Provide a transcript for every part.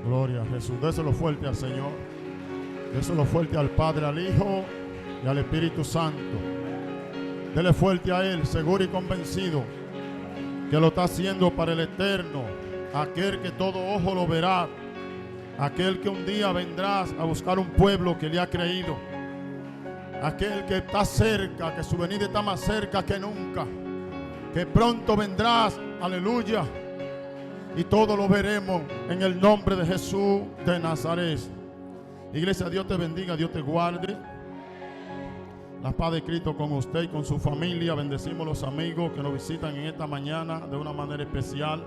Gloria a Jesús. Déselo fuerte al Señor. Déselo fuerte al Padre, al Hijo y al Espíritu Santo. Dele fuerte a Él, seguro y convencido que lo está haciendo para el eterno. Aquel que todo ojo lo verá. Aquel que un día vendrás a buscar un pueblo que le ha creído. Aquel que está cerca, que su venida está más cerca que nunca. Que pronto vendrás, aleluya. Y todo lo veremos en el nombre de Jesús de Nazaret. Iglesia, Dios te bendiga, Dios te guarde. La paz de Cristo con usted y con su familia. Bendecimos los amigos que nos visitan en esta mañana de una manera especial.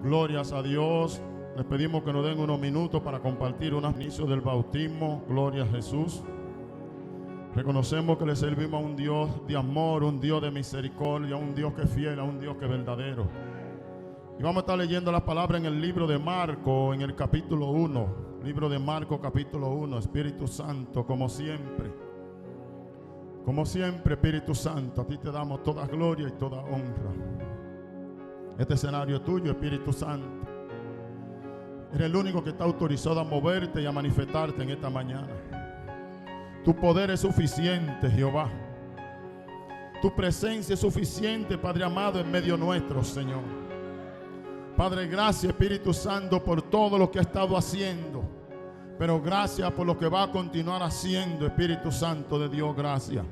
Glorias a Dios. Les pedimos que nos den unos minutos para compartir unos inicios del bautismo. Gloria a Jesús. Reconocemos que le servimos a un Dios de amor, un Dios de misericordia, un Dios que es fiel, a un Dios que es verdadero. Y vamos a estar leyendo las palabras en el libro de Marcos, en el capítulo 1. Libro de Marcos, capítulo 1. Espíritu Santo, como siempre. Como siempre, Espíritu Santo, a ti te damos toda gloria y toda honra. Este escenario es tuyo, Espíritu Santo. Eres el único que está autorizado a moverte y a manifestarte en esta mañana. Tu poder es suficiente, Jehová. Tu presencia es suficiente, Padre amado, en medio nuestro, Señor. Padre, gracias, Espíritu Santo, por todo lo que ha estado haciendo. Pero gracias por lo que va a continuar haciendo, Espíritu Santo de Dios, gracias.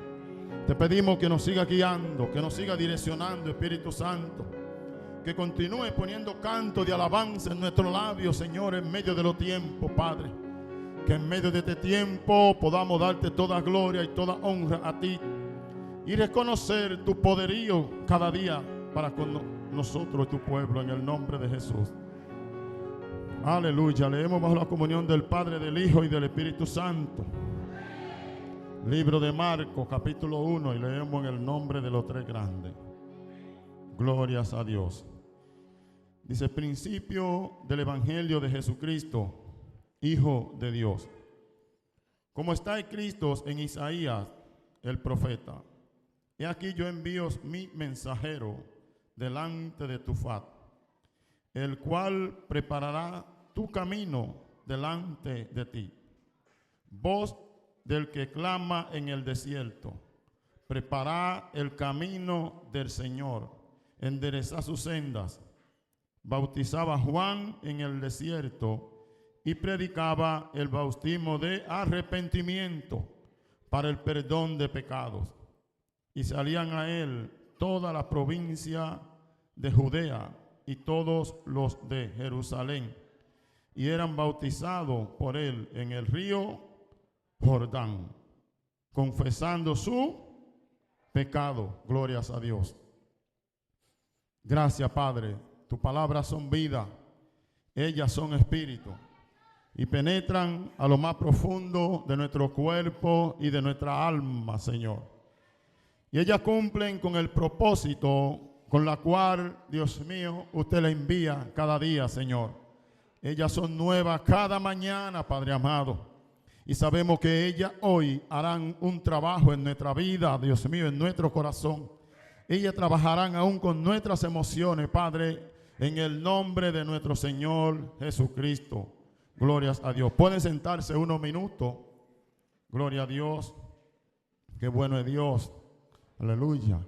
Te pedimos que nos siga guiando, que nos siga direccionando, Espíritu Santo. Que continúe poniendo canto de alabanza en nuestros labios, Señor, en medio de los tiempos, Padre. Que en medio de este tiempo podamos darte toda gloria y toda honra a ti. Y reconocer tu poderío cada día para con nosotros y tu pueblo, en el nombre de Jesús. Aleluya. Leemos bajo la comunión del Padre, del Hijo y del Espíritu Santo. Libro de Marcos, capítulo 1, y leemos en el nombre de los tres grandes. Glorias a Dios. Dice: principio del Evangelio de Jesucristo, Hijo de Dios. Como está escrito en Isaías, el profeta: he aquí yo envío mi mensajero delante de tu faz, el cual preparará tu camino delante de ti. Voz del que clama en el desierto: preparad el camino del Señor, enderezad sus sendas. Bautizaba Juan en el desierto y predicaba el bautismo de arrepentimiento para el perdón de pecados. Y salían a él toda la provincia de Judea y todos los de Jerusalén, y eran bautizados por él en el río Jordán, confesando su pecado. Glorias a Dios. Gracias, Padre. Tus palabras son vida, ellas son espíritu, y penetran a lo más profundo de nuestro cuerpo y de nuestra alma, Señor. Y ellas cumplen con el propósito con la cual, Dios mío, usted la envía cada día, Señor. Ellas son nuevas cada mañana, Padre amado. Y sabemos que ellas hoy harán un trabajo en nuestra vida, Dios mío, en nuestro corazón. Ellas trabajarán aún con nuestras emociones, Padre, en el nombre de nuestro Señor Jesucristo. Glorias a Dios. Pueden sentarse unos minutos. Gloria a Dios. Qué bueno es Dios. Aleluya.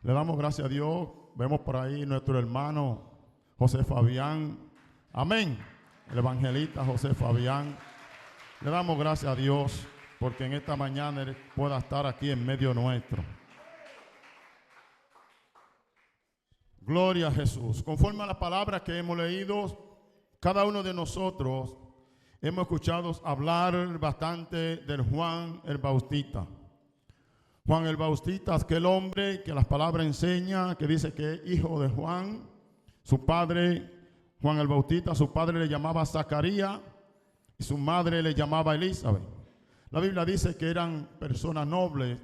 Le damos gracias a Dios. Vemos por ahí nuestro hermano José Fabián. Amén. El evangelista José Fabián. Le damos gracias a Dios porque en esta mañana él pueda estar aquí en medio nuestro. Gloria a Jesús. Conforme a las palabras que hemos leído, cada uno de nosotros hemos escuchado hablar bastante del Juan el Bautista. Juan el Bautista, aquel hombre que las palabras enseña, que dice que es hijo de Juan. Su padre, Juan el Bautista, su padre le llamaba Zacarías y su madre le llamaba Elizabeth. La Biblia dice que eran personas nobles,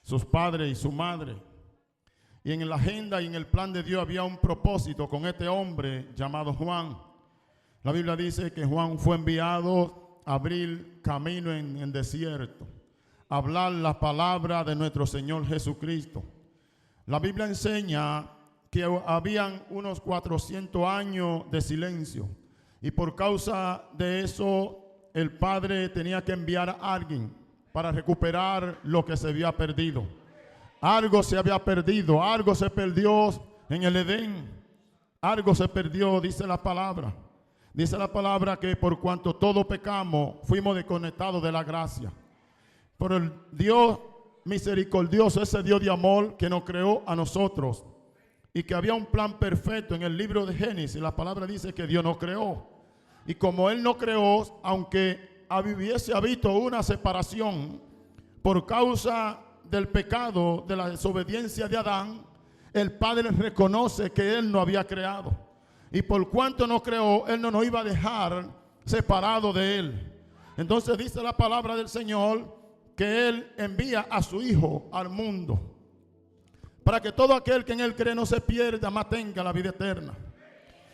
sus padres y su madre. Y en la agenda y en el plan de Dios había un propósito con este hombre llamado Juan. La Biblia dice que Juan fue enviado a abrir camino en el desierto, a hablar la palabra de nuestro Señor Jesucristo. La Biblia enseña que habían unos 400 años de silencio Y por causa de eso, el padre tenía que enviar a alguien para recuperar lo que se había perdido. Algo se había perdido, algo se perdió en el Edén. Algo se perdió, dice la palabra. Dice la palabra que por cuanto todos pecamos, fuimos desconectados de la gracia. Por el Dios misericordioso, ese Dios de amor que nos creó a nosotros y que había un plan perfecto en el libro de Génesis. La palabra dice que Dios nos creó. Y como Él nos creó, aunque hubiese habido una separación por causa del pecado, de la desobediencia de Adán, el Padre reconoce que Él no había creado. Y por cuanto nos creó, Él no nos iba a dejar separados de Él. Entonces dice la palabra del Señor que Él envía a su Hijo al mundo para que todo aquel que en Él cree no se pierda, mas tenga la vida eterna.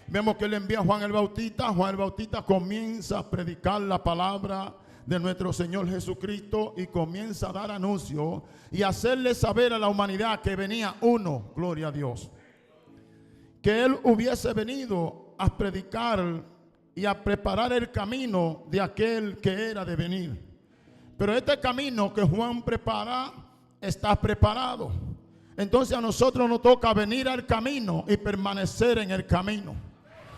Vemos que Él envía a Juan el Bautista. Juan el Bautista comienza a predicar la palabra de nuestro Señor Jesucristo y comienza a dar anuncio y hacerle saber a la humanidad que venía uno, gloria a Dios, que Él hubiese venido a predicar y a preparar el camino de aquel que era de venir. Pero este camino que Juan prepara está preparado. Entonces a nosotros nos toca venir al camino y permanecer en el camino.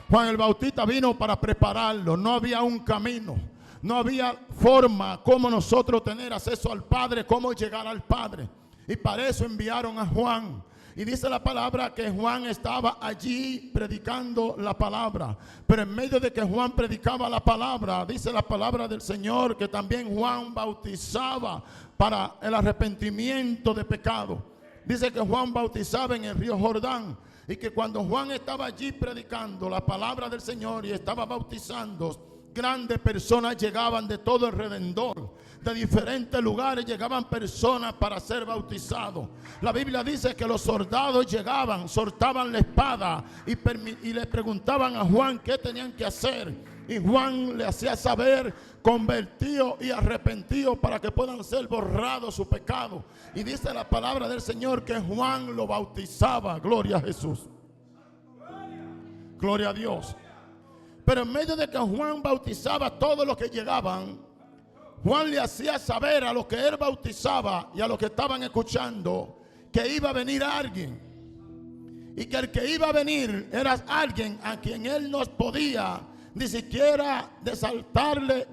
Juan el Bautista vino para prepararlo. No había un camino, no había forma como nosotros tener acceso al Padre, cómo llegar al Padre. Y para eso enviaron a Juan. Y dice la palabra que Juan estaba allí predicando la palabra. Pero en medio de que Juan predicaba la palabra, dice la palabra del Señor que también Juan bautizaba para el arrepentimiento de pecado. Dice que Juan bautizaba en el río Jordán. Y que cuando Juan estaba allí predicando la palabra del Señor y estaba bautizando, grandes personas llegaban de todo el Redentor. De diferentes lugares llegaban personas para ser bautizados. La Biblia dice que los soldados llegaban, soltaban la espada y le preguntaban a Juan qué tenían que hacer. Y Juan le hacía saber, convertido y arrepentido para que puedan ser borrados sus pecados. Y dice la palabra del Señor que Juan lo bautizaba. Gloria a Jesús. Gloria a Dios. Pero en medio de que Juan bautizaba a todos los que llegaban, Juan le hacía saber a los que él bautizaba y a los que estaban escuchando que iba a venir alguien. Y que el que iba a venir era alguien a quien él no podía ni siquiera desatarle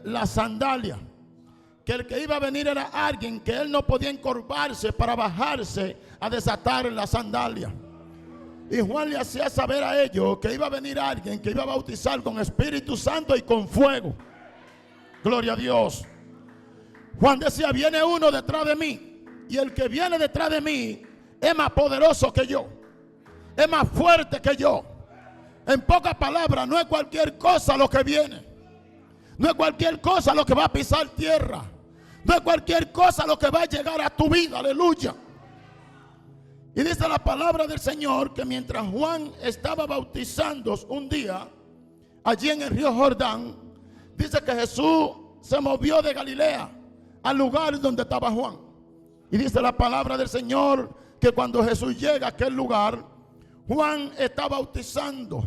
la sandalia. Que el que iba a venir era alguien que él no podía encorvarse para bajarse a desatar la sandalia. Y Juan le hacía saber a ellos que iba a venir alguien que iba a bautizar con Espíritu Santo y con fuego. Gloria a Dios. Juan decía, viene uno detrás de mí, y el que viene detrás de mí es más poderoso que yo, es más fuerte que yo. En pocas palabras, no es cualquier cosa lo que viene, no es cualquier cosa lo que va a pisar tierra, no es cualquier cosa lo que va a llegar a tu vida. Aleluya. Y dice la palabra del Señor que mientras Juan estaba bautizando un día allí en el río Jordán, dice que Jesús se movió de Galilea al lugar donde estaba Juan. Y dice la palabra del Señor que cuando Jesús llega a aquel lugar, Juan está bautizando.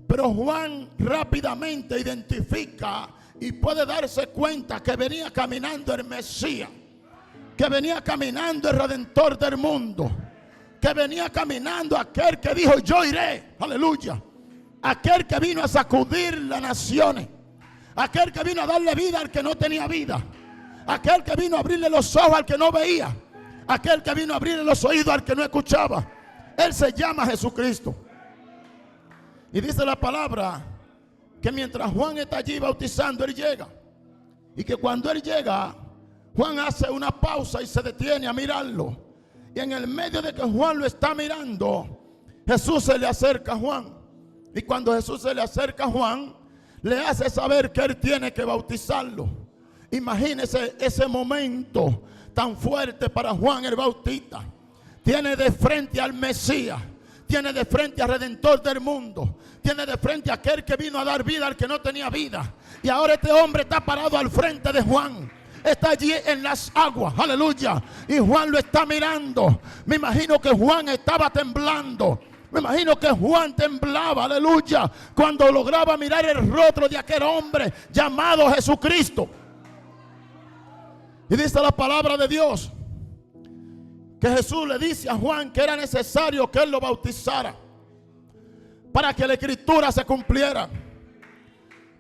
Pero Juan rápidamente identifica y puede darse cuenta que venía caminando el Mesías, que venía caminando el Redentor del mundo, que venía caminando aquel que dijo yo iré, aleluya, aquel que vino a sacudir las naciones, aquel que vino a darle vida al que no tenía vida, aquel que vino a abrirle los ojos al que no veía, aquel que vino a abrirle los oídos al que no escuchaba. Él se llama Jesucristo. Y dice la palabra que mientras Juan está allí bautizando, él llega. Y que cuando él llega, Juan hace una pausa y se detiene a mirarlo. Y en el medio de que Juan lo está mirando, Jesús se le acerca a Juan. Y cuando Jesús se le acerca a Juan, le hace saber que él tiene que bautizarlo. Imagínese ese momento tan fuerte para Juan el Bautista. Tiene de frente al Mesías, tiene de frente al Redentor del mundo, tiene de frente a aquel que vino a dar vida al que no tenía vida. Y ahora este hombre está parado al frente de Juan. Está allí en las aguas, aleluya. Y Juan lo está mirando. Me imagino que Juan estaba temblando. Me imagino que Juan temblaba, aleluya, cuando lograba mirar el rostro de aquel hombre llamado Jesucristo. Y dice la palabra de Dios que Jesús le dice a Juan que era necesario que él lo bautizara para que la escritura se cumpliera.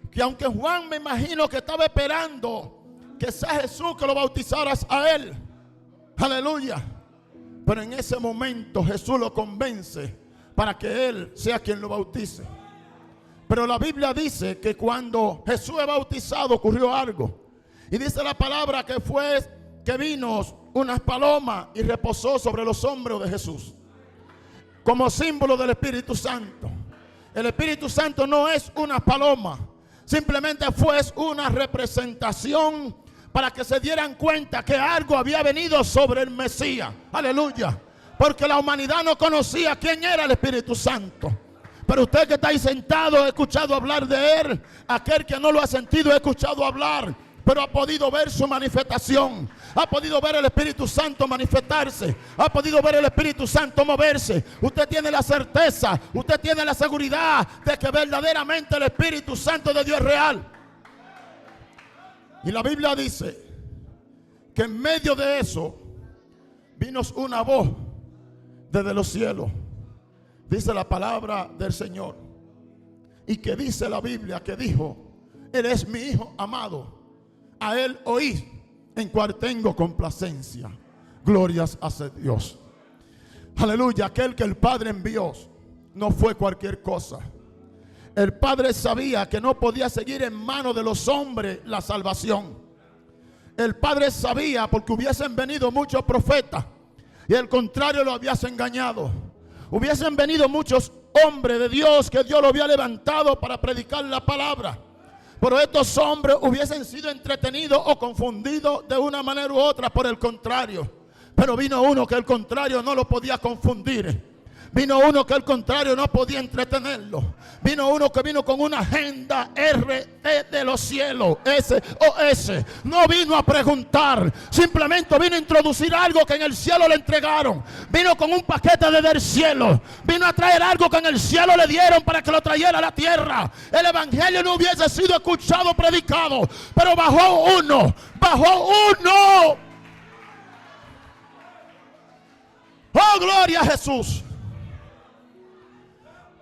Que aunque Juan, me imagino que estaba esperando que sea Jesús que lo bautizaras a él, aleluya, pero en ese momento Jesús lo convence para que él sea quien lo bautice. Pero la Biblia dice que cuando Jesús es bautizado ocurrió algo. Y dice la palabra que fue que vino unas palomas y reposó sobre los hombros de Jesús, como símbolo del Espíritu Santo. El Espíritu Santo no es una paloma, simplemente fue una representación para que se dieran cuenta que algo había venido sobre el Mesías. Aleluya. Porque la humanidad no conocía quién era el Espíritu Santo. Pero usted que está ahí sentado ha escuchado hablar de él. Aquel que no lo ha sentido ha escuchado hablar, pero ha podido ver su manifestación. Ha podido ver el Espíritu Santo manifestarse. Ha podido ver el Espíritu Santo moverse. Usted tiene la certeza, usted tiene la seguridad de que verdaderamente el Espíritu Santo de Dios es real. Y la Biblia dice que en medio de eso vino una voz desde los cielos. Dice la palabra del Señor. Y que dice la Biblia que dijo: Él es mi Hijo amado, a Él oí, en cual tengo complacencia. Glorias a Dios. Aleluya. Aquel que el Padre envió no fue cualquier cosa. El Padre sabía que no podía seguir en manos de los hombres la salvación. El Padre sabía, porque hubiesen venido muchos profetas y al contrario lo hubiesen engañado. Hubiesen venido muchos hombres de Dios que Dios lo había levantado para predicar la palabra. Pero estos hombres hubiesen sido entretenidos o confundidos de una manera u otra por el contrario. Pero vino uno que el contrario no lo podía confundir. Vino uno que al contrario no podía entretenerlo. Vino uno que vino con una agenda RT de los cielos, SOS. No vino a preguntar, simplemente vino a introducir algo que en el cielo le entregaron. Vino con un paquete desde el cielo. Vino a traer algo que en el cielo le dieron para que lo trayera a la tierra. El evangelio no hubiese sido escuchado, predicado, pero bajó uno. Oh, gloria a Jesús.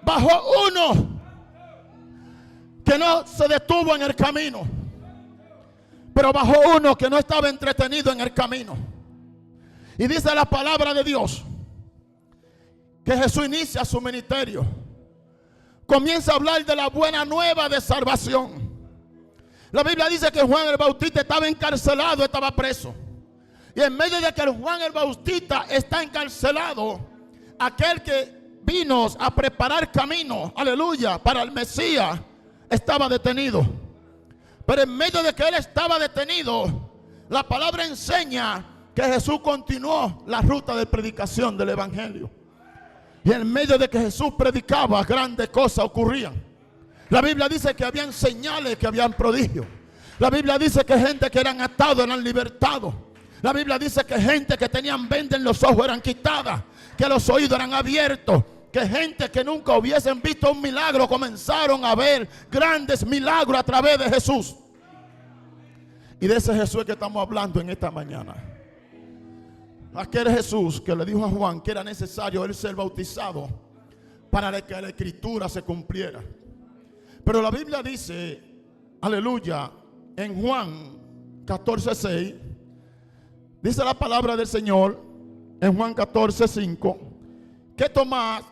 Bajó uno que no se detuvo en el camino, pero bajó uno que no estaba entretenido en el camino. Y dice la palabra de Dios que Jesús inicia su ministerio. Comienza a hablar de la buena nueva de salvación. La Biblia dice que Juan el Bautista estaba encarcelado, estaba preso. Y en medio de que Juan el Bautista está encarcelado, aquel que vino a preparar camino, aleluya, para el Mesías, estaba detenido. Pero en medio de que él estaba detenido, la palabra enseña que Jesús continuó la ruta de predicación del evangelio. Y en medio de que Jesús predicaba, grandes cosas ocurrían. La Biblia dice que habían señales, que habían prodigios. La Biblia dice que gente que eran atados eran libertados. La Biblia dice que gente que tenían vendas en los ojos eran quitadas, que los oídos eran abiertos, que gente que nunca hubiesen visto un milagro comenzaron a ver grandes milagros a través de Jesús. Y de ese Jesús es que estamos hablando en esta mañana. Aquel Jesús que le dijo a Juan que era necesario él ser bautizado para que la escritura se cumpliera. Pero la Biblia dice, aleluya, en Juan 14:6, dice la palabra del Señor en Juan 14:5, que Tomás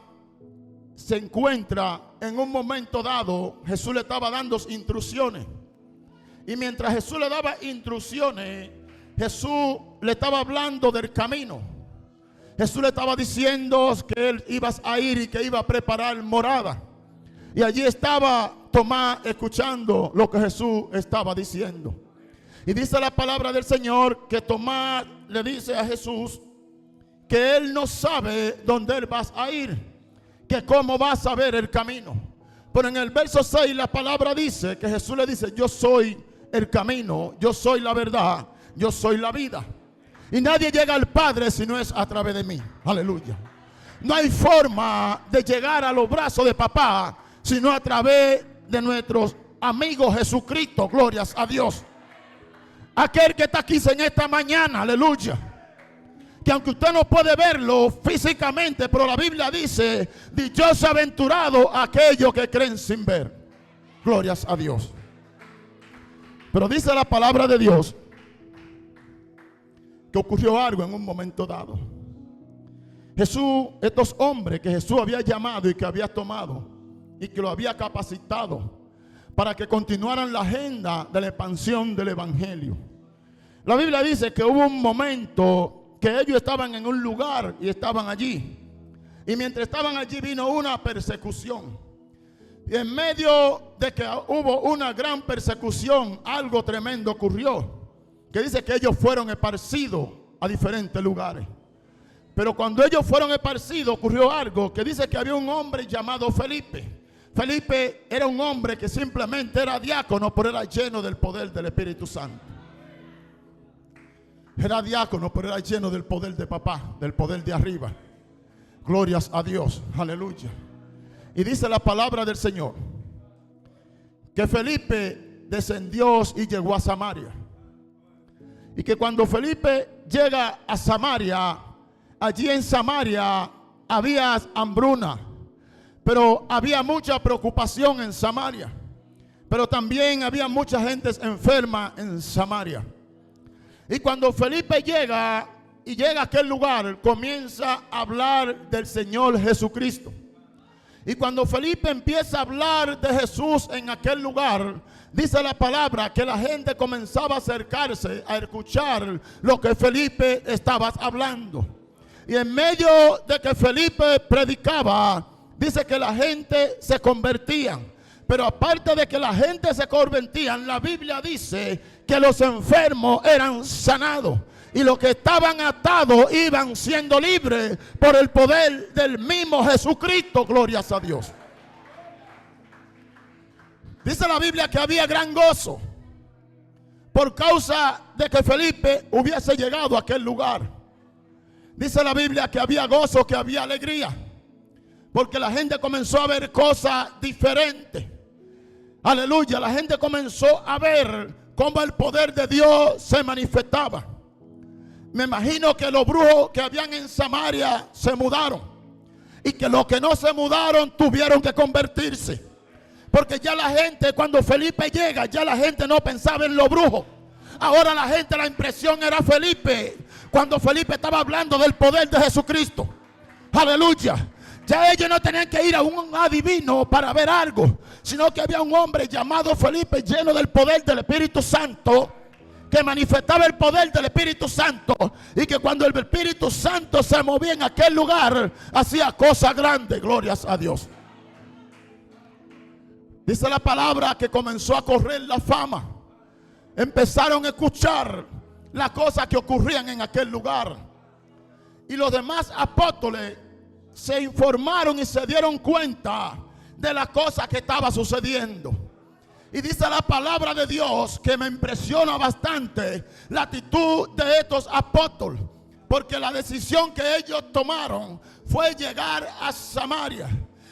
se encuentra en un momento dado. Jesús le estaba dando instrucciones, y mientras Jesús le daba instrucciones, Jesús le estaba hablando del camino. Jesús le estaba diciendo que él iba a ir y que iba a preparar morada. Y allí estaba Tomás escuchando lo que Jesús estaba diciendo. Y dice la palabra del Señor que Tomás le dice a Jesús que él no sabe dónde él va a ir, que cómo va a saber el camino. Pero en el verso 6 la palabra dice que Jesús le dice: yo soy el camino, yo soy la verdad, yo soy la vida. Y nadie llega al Padre si no es a través de mí. Aleluya. No hay forma de llegar a los brazos de papá sino a través de nuestros amigos Jesucristo. Glorias a Dios. Aquel que está aquí en esta mañana, aleluya, que aunque usted no puede verlo físicamente, pero la Biblia dice: dichoso aventurado aquellos que creen sin ver. Glorias a Dios. Pero dice la palabra de Dios que ocurrió algo en un momento dado. Jesús, estos hombres que Jesús había llamado y que había tomado y que lo había capacitado para que continuaran la agenda de la expansión del evangelio. La Biblia dice que hubo un momento que ellos estaban en un lugar y estaban allí. Y mientras estaban allí vino una persecución. Y en medio de que hubo una gran persecución, algo tremendo ocurrió. Que dice que ellos fueron esparcidos a diferentes lugares. Pero cuando ellos fueron esparcidos ocurrió algo, que dice que había un hombre llamado Felipe. Felipe era un hombre que simplemente era diácono, pero era lleno del poder del Espíritu Santo. Era diácono, pero era lleno del poder de papá, del poder de arriba. Glorias a Dios, aleluya. Y dice la palabra del Señor que Felipe descendió y llegó a Samaria. Y que cuando Felipe llega a Samaria, allí en Samaria había hambruna, pero había mucha preocupación en Samaria. Pero también había mucha gente enferma en Samaria. Y cuando Felipe llega a aquel lugar, comienza a hablar del Señor Jesucristo. Y cuando Felipe empieza a hablar de Jesús en aquel lugar, dice la palabra que la gente comenzaba a acercarse a escuchar lo que Felipe estaba hablando. Y en medio de que Felipe predicaba, dice que la gente se convertía. Pero aparte de que la gente se convertía, la Biblia dice que los enfermos eran sanados. Y los que estaban atados iban siendo libres por el poder del mismo Jesucristo. Glorias a Dios. Dice la Biblia que había gran gozo por causa de que Felipe hubiese llegado a aquel lugar. Dice la Biblia que había gozo, que había alegría, porque la gente comenzó a ver cosas diferentes. Aleluya, la gente comenzó a ver cómo el poder de Dios se manifestaba. Me imagino que los brujos que habían en Samaria se mudaron, y que los que no se mudaron tuvieron que convertirse. Porque ya la gente, cuando Felipe llega, ya la gente no pensaba en los brujos. Ahora la gente, la impresión era Felipe, cuando Felipe estaba hablando del poder de Jesucristo. Aleluya. Ya ellos no tenían que ir a un adivino para ver algo, sino que había un hombre llamado Felipe, lleno del poder del Espíritu Santo, que manifestaba el poder del Espíritu Santo. Y que cuando el Espíritu Santo se movía en aquel lugar, hacía cosas grandes. Glorias a Dios. Dice la palabra que comenzó a correr la fama. Empezaron a escuchar las cosas que ocurrían en aquel lugar. Y los demás apóstoles se informaron y se dieron cuenta de las cosas que estaba sucediendo. Y dice la palabra de Dios que me impresiona bastante la actitud de estos apóstoles, porque la decisión que ellos tomaron fue llegar a Samaria.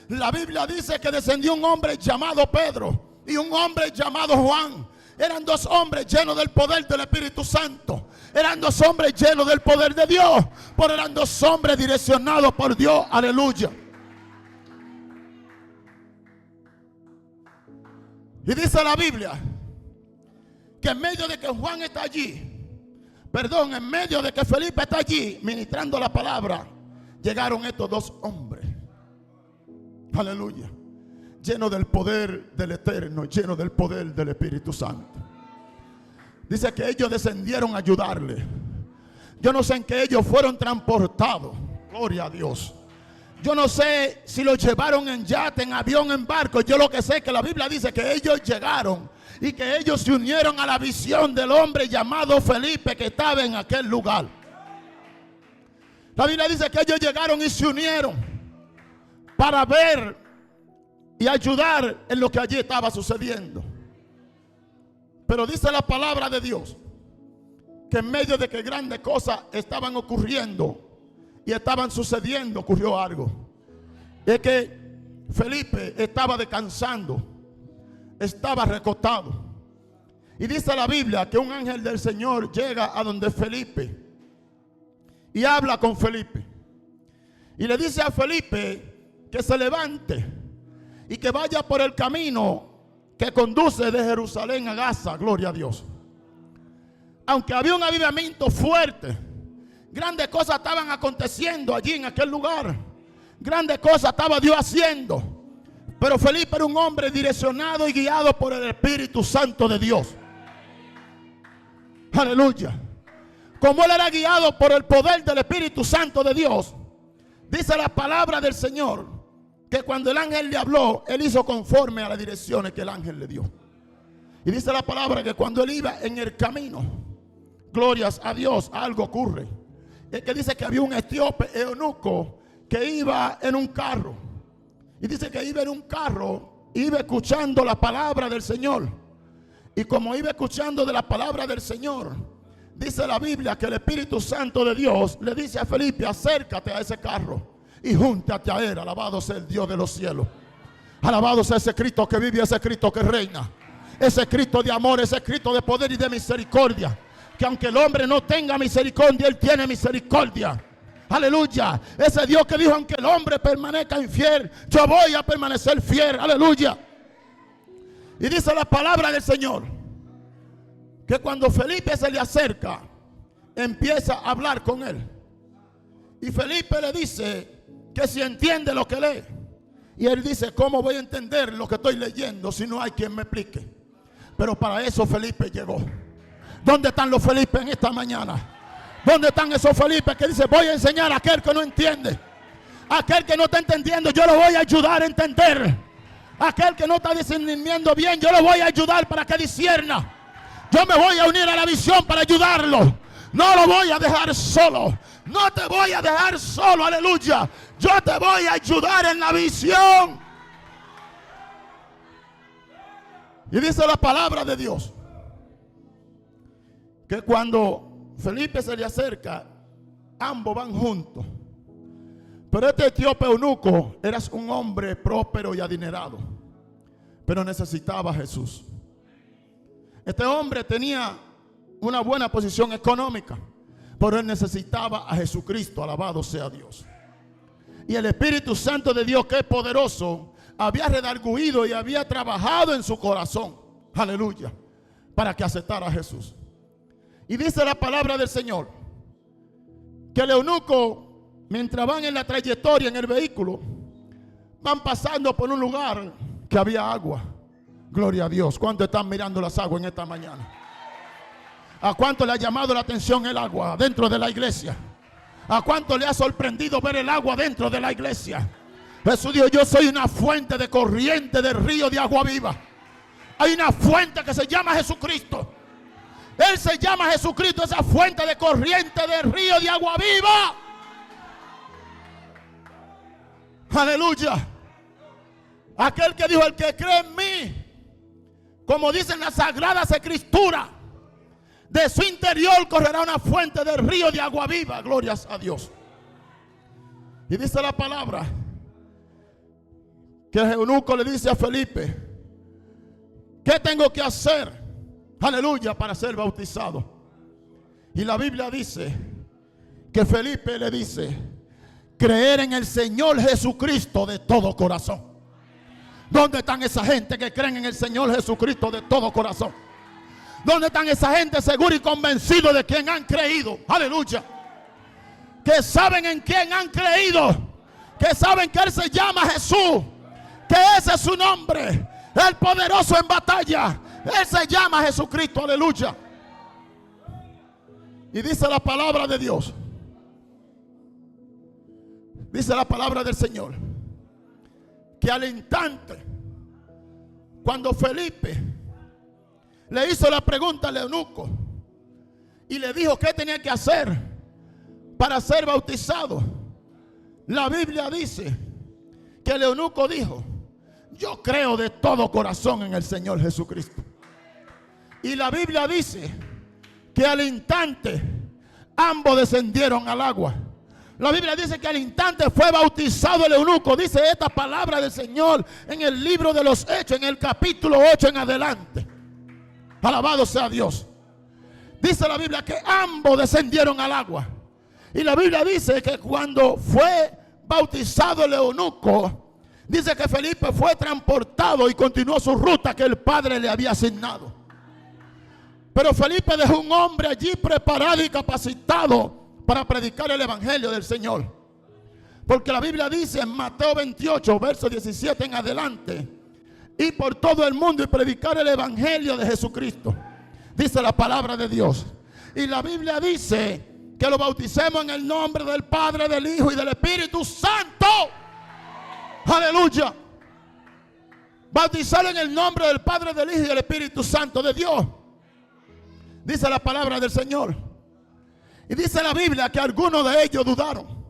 La Biblia dice que descendió un hombre llamado Pedro y un hombre llamado Juan. Eran dos hombres llenos del poder del Espíritu Santo. Eran dos hombres llenos del poder de Dios, pero eran dos hombres direccionados por Dios. Aleluya. Y dice la Biblia que en medio de que Juan está allí, en medio de que Felipe está allí ministrando la palabra, llegaron estos dos hombres. Aleluya. Lleno del poder del Eterno, lleno del poder del Espíritu Santo. Dice que ellos descendieron a ayudarle. Yo no sé en qué ellos fueron transportados. Gloria a Dios. Yo no sé si los llevaron en yate, en avión, en barco. Yo lo que sé es que la Biblia dice que ellos llegaron y que ellos se unieron a la visión del hombre llamado Felipe que estaba en aquel lugar. La Biblia dice que ellos llegaron y se unieron para ver y ayudar en lo que allí estaba sucediendo. Pero dice la palabra de Dios que en medio de que grandes cosas estaban ocurriendo, y estaban sucediendo, ocurrió algo. Es que Felipe estaba descansando, estaba recostado. Y dice la Biblia que un ángel del Señor llega a donde Felipe y habla con Felipe. Y le dice a Felipe que se levante y que vaya por el camino que conduce de Jerusalén a Gaza. Gloria a Dios. Aunque había un avivamiento fuerte, grandes cosas estaban aconteciendo allí en aquel lugar. Grandes cosas estaba Dios haciendo. Pero Felipe era un hombre direccionado y guiado por el Espíritu Santo de Dios. Aleluya. Como él era guiado por el poder del Espíritu Santo de Dios, dice la palabra del Señor que cuando el ángel le habló, él hizo conforme a las direcciones que el ángel le dio. Y dice la palabra que cuando él iba en el camino, glorias a Dios, algo ocurre. Es que dice que había un etíope eunuco que iba en un carro. Y dice que iba en un carro, iba escuchando la palabra del Señor. Y como iba escuchando de la palabra del Señor, dice la Biblia que el Espíritu Santo de Dios le dice a Felipe: acércate a ese carro y júntate a él. Alabado sea el Dios de los cielos. Alabado sea ese Cristo que vive, ese Cristo que reina, ese Cristo de amor, ese Cristo de poder y de misericordia. Que aunque el hombre no tenga misericordia, Él tiene misericordia. Aleluya. Ese Dios que dijo: aunque el hombre permanezca infiel, yo voy a permanecer fiel. Aleluya. Y dice la palabra del Señor que cuando Felipe se le acerca, empieza a hablar con él. Y Felipe le dice que si entiende lo que lee. Y él dice: ¿cómo voy a entender lo que estoy leyendo si no hay quien me explique? Pero para eso Felipe llegó. ¿Dónde están los Felipe en esta mañana? ¿Dónde están esos Felipe que dice: voy a enseñar a aquel que no entiende? Aquel que no está entendiendo, yo lo voy a ayudar a entender. Aquel que no está discerniendo bien, yo lo voy a ayudar para que discierna. Yo me voy a unir a la visión para ayudarlo. No lo voy a dejar solo. No te voy a dejar solo, aleluya. Yo te voy a ayudar en la visión. Y dice la palabra de Dios que cuando Felipe se le acerca, ambos van juntos. Pero este etíope eunuco era un hombre próspero y adinerado, pero necesitaba a Jesús. Este hombre tenía una buena posición económica, pero él necesitaba a Jesucristo. Alabado sea Dios. Y el Espíritu Santo de Dios, que es poderoso, había redarguido y había trabajado en su corazón, aleluya, para que aceptara a Jesús. Y dice la palabra del Señor que el eunuco, mientras van en la trayectoria en el vehículo, van pasando por un lugar que había agua. Gloria a Dios. ¿Cuántos están mirando las aguas en esta mañana? ¿A cuánto le ha llamado la atención el agua dentro de la iglesia? ¿A cuánto le ha sorprendido ver el agua dentro de la iglesia? Jesús dijo: yo soy una fuente de corriente de río de agua viva. Hay una fuente que se llama Jesucristo. Él se llama Jesucristo, esa fuente de corriente de río de agua viva. Aleluya. Aquel que dijo: el que cree en mí, como dicen las sagradas escrituras, de su interior correrá una fuente de río de agua viva. Glorias a Dios. Y dice la palabra que el eunuco le dice a Felipe: ¿qué tengo que hacer? Aleluya, para ser bautizado. Y la Biblia dice que Felipe le dice: creer en el Señor Jesucristo de todo corazón. ¿Dónde están esa gente que creen en el Señor Jesucristo de todo corazón? ¿Dónde están esa gente segura y convencido de quien han creído? Aleluya. Que saben en quién han creído. Que saben que Él se llama Jesús. Que ese es su nombre. El poderoso en batalla. Él se llama Jesucristo. Aleluya. Y dice la palabra de Dios. Dice la palabra del Señor que al instante, cuando Felipe le hizo la pregunta al eunuco y le dijo qué tenía que hacer para ser bautizado, la Biblia dice que el eunuco dijo: yo creo de todo corazón en el Señor Jesucristo. Y la Biblia dice que al instante ambos descendieron al agua. La Biblia dice que al instante fue bautizado el eunuco. Dice esta palabra del Señor en el libro de los Hechos, en el capítulo 8 en adelante. Alabado sea Dios. Dice la Biblia que ambos descendieron al agua. Y la Biblia dice que cuando fue bautizado el eunuco, dice que Felipe fue transportado y continuó su ruta que el Padre le había asignado. Pero Felipe dejó un hombre allí preparado y capacitado para predicar el evangelio del Señor. Porque la Biblia dice en Mateo 28, verso 17 en adelante: ir por todo el mundo y predicar el evangelio de Jesucristo. Dice la palabra de Dios. Y la Biblia dice que lo bauticemos en el nombre del Padre, del Hijo y del Espíritu Santo. Aleluya. Bautizarlo en el nombre del Padre, del Hijo y del Espíritu Santo de Dios. Dice la palabra del Señor. Y dice la Biblia que algunos de ellos dudaron.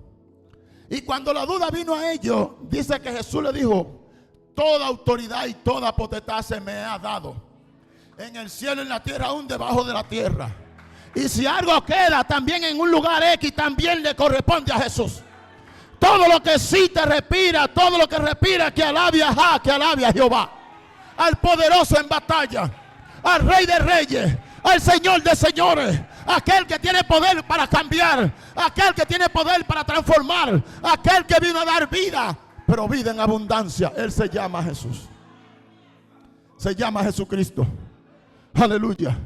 Y cuando la duda vino a ellos, dice que Jesús le dijo: toda autoridad y toda potestad se me ha dado, en el cielo, en la tierra, aún debajo de la tierra. Y si algo queda también en un lugar X, también le corresponde a Jesús. Todo lo que sí te respira, todo lo que respira, que alabe a Jah, que alabe a Jehová, al poderoso en batalla, al Rey de reyes, al Señor de señores, aquel que tiene poder para cambiar, aquel que tiene poder para transformar, aquel que vino a dar vida, pero vida en abundancia. Él se llama Jesús. Se llama Jesucristo. Aleluya.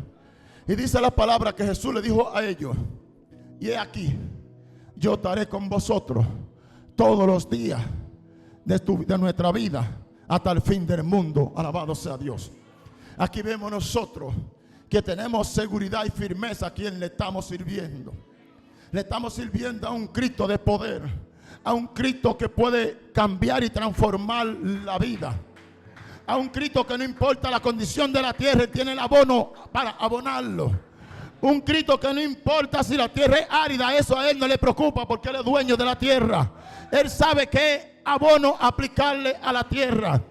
Y dice la palabra que Jesús le dijo a ellos: y he aquí, yo estaré con vosotros todos los días de nuestra vida hasta el fin del mundo. Alabado sea Dios. Aquí vemos nosotros que tenemos seguridad y firmeza a quien le estamos sirviendo. Le estamos sirviendo a un Cristo de poder, a un Cristo que puede cambiar y transformar la vida, a un Cristo que no importa la condición de la tierra, Él tiene el abono para abonarlo. Un Cristo que no importa si la tierra es árida, eso a Él no le preocupa, porque Él es dueño de la tierra. Él sabe qué abono aplicarle a la tierra.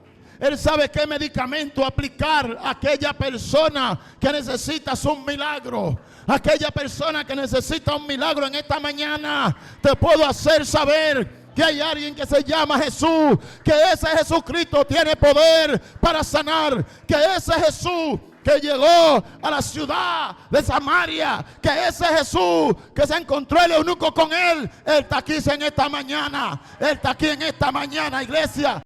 Él sabe qué medicamento aplicar a aquella persona que necesita un milagro. Aquella persona que necesita un milagro en esta mañana, te puedo hacer saber que hay alguien que se llama Jesús, que ese Jesucristo tiene poder para sanar, que ese Jesús que llegó a la ciudad de Samaria, que ese Jesús que se encontró el eunuco con él, Él está aquí en esta mañana, Él está aquí en esta mañana, iglesia.